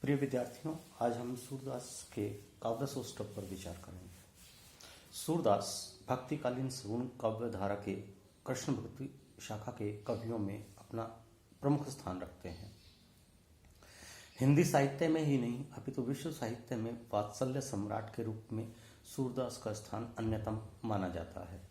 प्रिय विद्यार्थियों, आज हम सूरदास के काव्यसौष्ठव पर विचार करेंगे। सूरदास भक्तिकालीन सगुण काव्य धारा के कृष्ण भक्ति शाखा के कवियों में अपना प्रमुख स्थान रखते हैं। हिंदी साहित्य में ही नहीं अपितु विश्व साहित्य में वात्सल्य सम्राट के रूप में सूरदास का स्थान अन्यतम माना जाता है।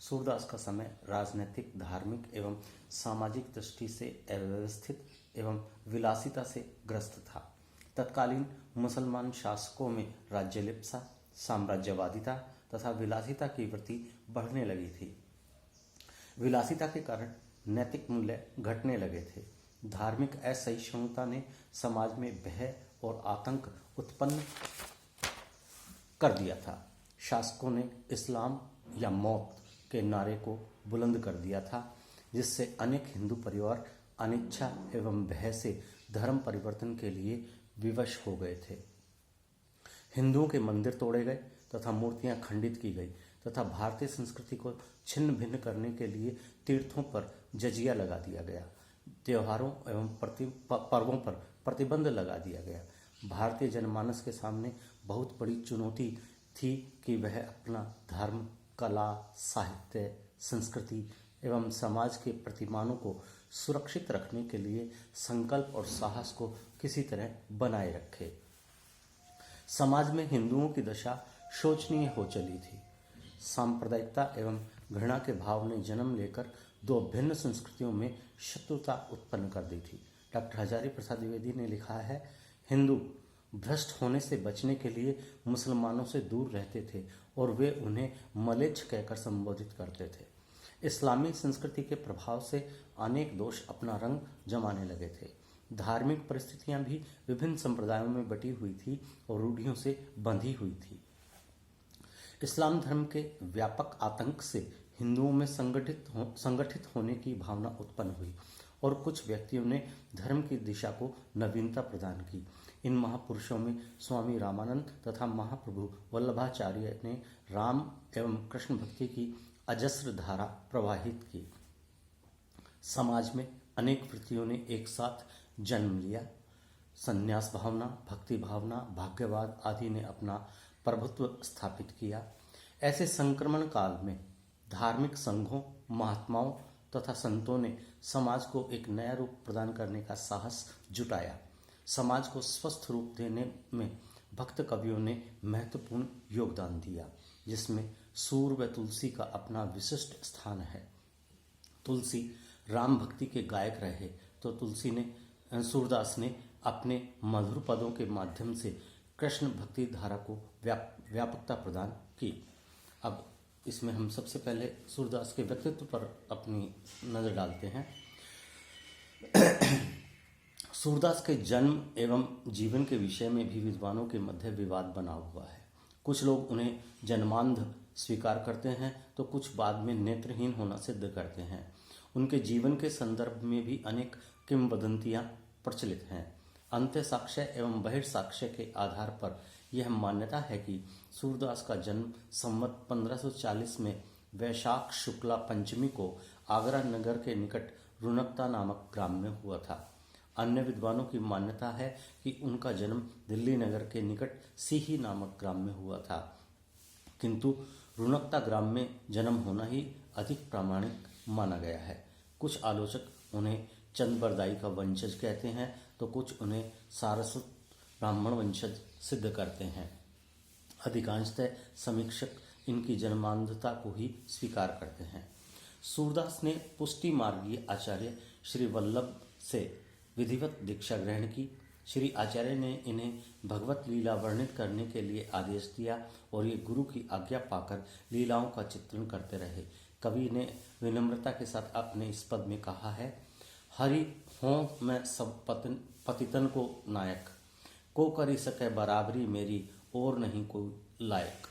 सूरदास का समय राजनैतिक, धार्मिक एवं सामाजिक दृष्टि से अव्यवस्थित एवं विलासिता से ग्रस्त था। तत्कालीन मुसलमान शासकों में राज्यलिप्सा, साम्राज्यवादिता तथा विलासिता की वृत्ति बढ़ने लगी थी। विलासिता के कारण नैतिक मूल्य घटने लगे थे। धार्मिक असहिष्णुता ने समाज में भय और आतंक उत्पन्न कर दिया था। शासकों ने इस्लाम या मौत के नारे को बुलंद कर दिया था, जिससे अनेक हिंदू परिवार अनिच्छा एवं भय से धर्म परिवर्तन के लिए विवश हो गए थे। हिंदुओं के मंदिर तोड़े गए तथा मूर्तियां खंडित की गई तथा भारतीय संस्कृति को छिन्न भिन्न करने के लिए तीर्थों पर जजिया लगा दिया गया। त्योहारों एवं पर्वों पर प्रतिबंध लगा दिया गया। भारतीय जनमानस के सामने बहुत बड़ी चुनौती थी कि वह अपना धर्म, कला, साहित्य, संस्कृति एवं समाज के प्रतिमानों को सुरक्षित रखने के लिए संकल्प और साहस को किसी तरह बनाए रखे। समाज में हिंदुओं की दशा शोचनीय हो चली थी। सांप्रदायिकता एवं घृणा के भाव ने जन्म लेकर दो भिन्न संस्कृतियों में शत्रुता उत्पन्न कर दी थी। डॉक्टर हजारी प्रसाद द्विवेदी ने लिखा है, हिंदू भ्रष्ट होने से बचने के लिए मुसलमानों से दूर रहते थे और वे उन्हें मलेच्छ कहकर संबोधित करते थे। इस्लामी संस्कृति के प्रभाव से अनेक दोष अपना रंग जमाने लगे थे। धार्मिक परिस्थितियां भी विभिन्न संप्रदायों में बटी हुई थी और रूढ़ियों से बंधी हुई थी। इस्लाम धर्म के व्यापक आतंक से हिंदुओं में संगठित होने की भावना उत्पन्न हुई और कुछ व्यक्तियों ने धर्म की दिशा को नवीनता प्रदान की। इन महापुरुषों में स्वामी रामानंद तथा महाप्रभु वल्लभाचार्य ने राम एवं कृष्ण भक्ति की अजस्र धारा प्रवाहित की। समाज में अनेक वृत्तियों ने एक साथ जन्म लिया। संन्यास भावना, भक्ति भावना, भाग्यवाद आदि ने अपना प्रभुत्व स्थापित किया। ऐसे संक्रमण काल में धार्मिक संघों, महात्माओं तथा संतों ने समाज को एक नया रूप प्रदान करने का साहस जुटाया। समाज को स्वस्थ रूप देने में भक्त कवियों ने महत्वपूर्ण योगदान दिया, जिसमें सूर व तुलसी का अपना विशिष्ट स्थान है। तुलसी राम भक्ति के गायक रहे तो सूरदास ने अपने मधुर पदों के माध्यम से कृष्ण भक्ति धारा को व्यापकता प्रदान की। अब इसमें हम सबसे पहले सूरदास के व्यक्तित्व पर अपनी नजर डालते हैं। सूरदास के जन्म एवं जीवन के विषय में भी विद्वानों के मध्य विवाद बना हुआ है। कुछ लोग उन्हें जन्मांध स्वीकार करते हैं तो कुछ बाद में नेत्रहीन होना सिद्ध करते हैं। उनके जीवन के संदर्भ में भी अनेक किंवदंतियां प्रचलित हैं। अंत्य साक्ष्य एवं बहिर्साक्ष्य के आधार पर यह मान्यता है कि सूरदास का जन्म संवत 1540 में वैशाख शुक्ला पंचमी को आगरा नगर के निकट रुनकता नामक ग्राम में हुआ था। अन्य विद्वानों की मान्यता है कि उनका जन्म दिल्ली नगर के निकट सीही नामक ग्राम में हुआ था, किंतु रुनकता ग्राम में जन्म होना ही अधिक प्रामाणिक माना गया है। कुछ आलोचक उन्हें चंद का वंशज कहते हैं तो कुछ उन्हें सारस्वत ब्राह्मण वंशज सिद्ध करते हैं। अधिकांशतः समीक्षक इनकी जन्मांधता को ही स्वीकार करते हैं। सूरदास ने पुष्टि मार्गीय आचार्य श्री वल्लभ से विधिवत दीक्षा ग्रहण की। श्री आचार्य ने इन्हें भगवत लीला वर्णित करने के लिए आदेश दिया और ये गुरु की आज्ञा पाकर लीलाओं का चित्रण करते रहे। कवि ने विनम्रता के साथ अपने इस पद में कहा है, हरि हों मैं सब पतितन को नायक, को करी सके बराबरी मेरी और नहीं कोई लायक।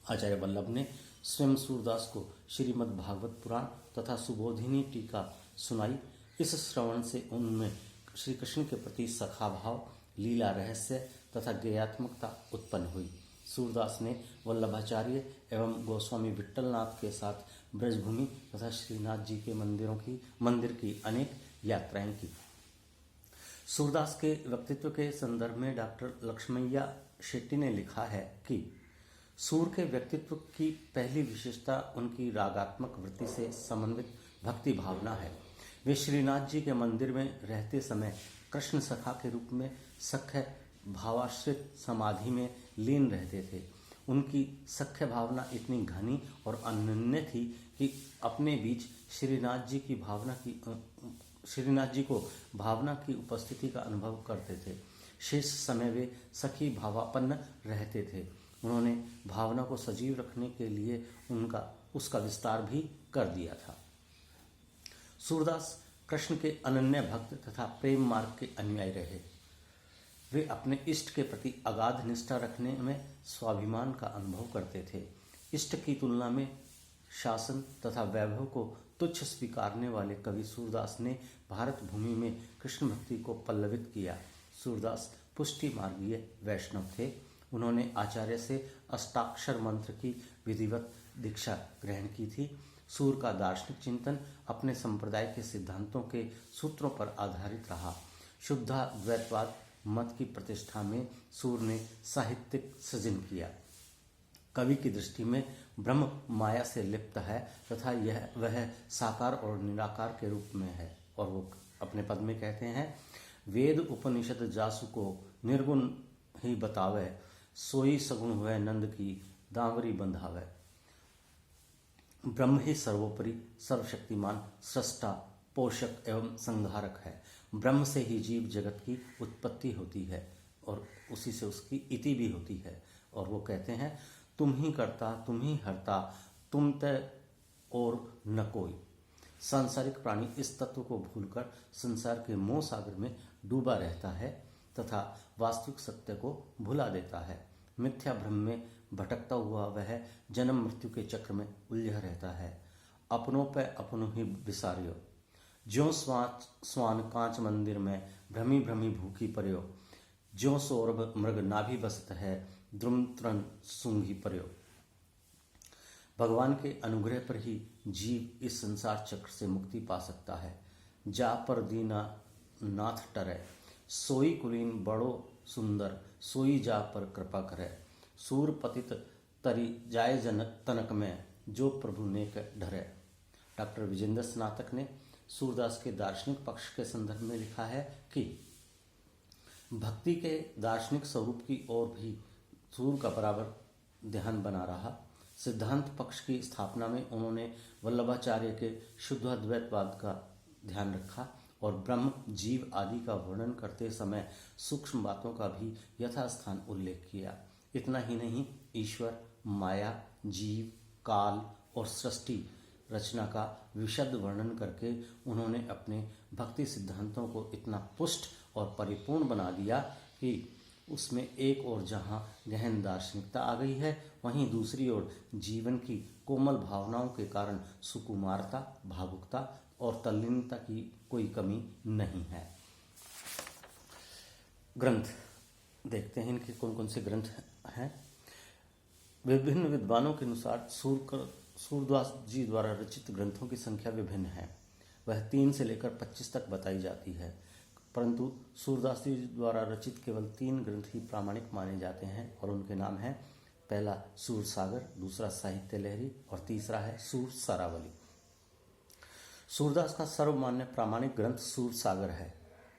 आचार्य वल्लभ ने स्वयं सूरदास को श्रीमद् भागवत पुराण तथा सुबोधिनी टीका सुनाई। इस श्रवण से उनमें श्री कृष्ण के प्रति सखा भाव, लीला रहस्य तथा गेयात्मकता उत्पन्न हुई। सूरदास ने वल्लभाचार्य एवं गोस्वामी विट्ठलनाथ के साथ ब्रजभूमि तथा श्रीनाथ जी के मंदिर की अनेक यात्राएं की। सूरदास के व्यक्तित्व के संदर्भ में डॉक्टर लक्ष्मैया शेट्टी ने लिखा है कि सूर के व्यक्तित्व की पहली विशेषता उनकी रागात्मक वृत्ति से समन्वित भक्ति भावना है। वे श्रीनाथ जी के मंदिर में रहते समय कृष्ण सखा के रूप में सख्य भावाश्रित समाधि में लीन रहते थे। उनकी सख्य भावना इतनी घनी और अनन्य थी कि अपने बीच श्रीनाथ जी को भावना की उपस्थिति का अनुभव करते थे। शेष समय वे सखी भावापन्न रहते थे। उन्होंने भावना को सजीव रखने के लिए उसका विस्तार भी कर दिया था। सूरदास कृष्ण के अनन्य भक्त तथा प्रेम मार्ग के अनुयायी रहे। वे अपने इष्ट के प्रति अगाध निष्ठा रखने में स्वाभिमान का अनुभव करते थे। इष्ट की तुलना में शासन तथा वैभव को तुच्छ स्वीकारने वाले कवि सूरदास ने भारत भूमि में कृष्ण भक्ति को पल्लवित किया। सूरदास पुष्टि मार्गीय वैष्णव थे। उन्होंने आचार्य से अष्टाक्षर मंत्र की विधिवत दीक्षा ग्रहण की थी। सूर का दार्शनिक चिंतन अपने संप्रदाय के सिद्धांतों के सूत्रों पर आधारित रहा। शुद्धाद्वैतवाद मत की प्रतिष्ठा में सूर ने साहित्यिक सृजन किया। कवि की दृष्टि में ब्रह्म माया से लिप्त है तथा वह साकार और निराकार के रूप में है। और वो अपने पद में कहते हैं, वेद उपनिषद जासु को निर्गुण ही बतावे, सोई सगुण हुए नंद की दावरी बंधावे। ब्रह्म ही सर्वोपरि सर्वशक्तिमान सृष्टा पोषक एवं संहारक है। ब्रह्म से ही जीव जगत की उत्पत्ति होती है और उसी से उसकी इति भी होती है। और वो कहते हैं, तुम ही करता तुम ही हरता तुम तय और न कोई। सांसारिक प्राणी इस तत्व को भूलकर संसार के मोह सागर में डूबा रहता है तथा वास्तविक सत्य को भुला देता है। मिथ्या भ्रम में भटकता हुआ वह जन्म मृत्यु के चक्र में उलझा रहता है। अपनों पे अपनों ही विसारियो, ज्यों स्वान कांच मंदिर में भ्रमी भ्रमी भूखी पर्यो, ज्यों सौरभ मृग नाभि बसत है द्रुम तृण सूंघी पर्यो। भगवान के अनुग्रह पर ही जीव इस संसार चक्र से मुक्ति पा सकता है। जा पर दीना नाथ टरे, सोई कुलीन बड़ो सुंदर, सोई जा पर कृपा करे। सूर पतित तरी जाय जनक तनक में, जो प्रभु नेक ढरे। डॉक्टर विजेंद्र स्नातक ने सूरदास के दार्शनिक पक्ष के संदर्भ में लिखा है कि भक्ति के दार्शनिक स्वरूप की ओर भी सूर का बराबर ध्यान बना रहा। सिद्धांत पक्ष की स्थापना में उन्होंने वल्लभाचार्य के शुद्धाद्वैतवाद का ध्यान रखा और ब्रह्म जीव आदि का वर्णन करते समय सूक्ष्म बातों का भी यथास्थान उल्लेख किया। इतना ही नहीं, ईश्वर, माया, जीव, काल और सृष्टि रचना का विशद वर्णन करके उन्होंने अपने भक्ति सिद्धांतों को इतना पुष्ट और परिपूर्ण बना दिया कि उसमें एक ओर जहाँ गहन दार्शनिकता आ गई है, वहीं दूसरी ओर जीवन की कोमल भावनाओं के कारण सुकुमारता, भावुकता और तल्लीनता की कोई कमी नहीं है। ग्रंथ देखते हैं, इनके कौन कौन से ग्रंथ हैं। विभिन्न विद्वानों के अनुसार सूरदास जी द्वारा रचित ग्रंथों की संख्या विभिन्न है। वह 3 से लेकर 25 तक बताई जाती है, परंतु सूरदास जी द्वारा रचित केवल 3 ग्रंथ ही प्रामाणिक माने जाते हैं और उनके नाम हैं, पहला सूर सागर, दूसरा साहित्य लहरी और तीसरा है सूर सारावली। सूरदास का सर्वमान्य प्रामाणिक ग्रंथ सूर सागर है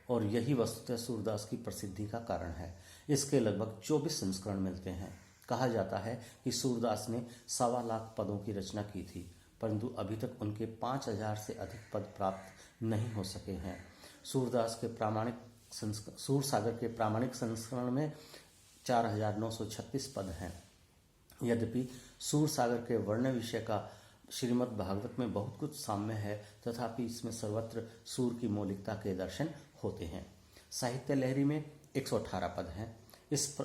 और यही वस्तुतः सूरदास की प्रसिद्धि का कारण है। इसके लगभग 24 संस्करण मिलते हैं। कहा जाता है कि सूरदास ने 1.25 लाख पदों की रचना की थी, परंतु अभी तक उनके 5000 से अधिक पद प्राप्त नहीं हो सके हैं। सूर सागर के प्रामाणिक संस्करण में 4936 पद हैं। यद्यपि सूर सागर के वर्ण विषय का श्रीमद् भागवत में बहुत कुछ साम्य है, तथापि इसमें सर्वत्र सूर की मौलिकता के दर्शन होते हैं। साहित्य लहरी में 118 पद हैं। इस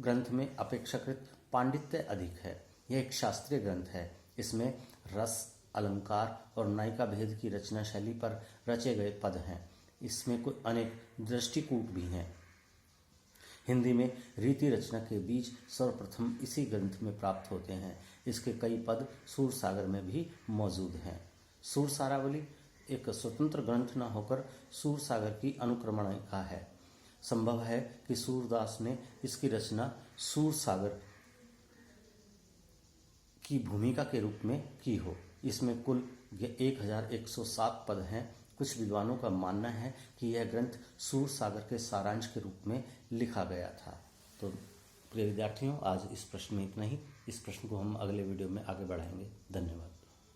ग्रंथ में अपेक्षाकृत पांडित्य अधिक है। यह एक शास्त्रीय ग्रंथ है। इसमें रस, अलंकार और नायिका भेद की रचना शैली पर रचे गए पद हैं। इसमें कुछ अनेक दृष्टिकूट भी हैं। हिंदी में रीति रचना के बीज सर्वप्रथम इसी ग्रंथ में प्राप्त होते हैं। इसके कई पद सूर सागर में भी मौजूद हैं। सूर सारावली एक स्वतंत्र ग्रंथ न होकर सूरसागर की अनुक्रमणिका है। संभव है कि सूरदास ने इसकी रचना सूरसागर की भूमिका के रूप में की हो। इसमें कुल 1107 पद हैं। कुछ विद्वानों का मानना है कि यह ग्रंथ सूरसागर के सारांश के रूप में लिखा गया था। तो प्रिय विद्यार्थियों, आज इस प्रश्न में इतना ही। इस प्रश्न को हम अगले वीडियो में आगे बढ़ाएंगे। धन्यवाद।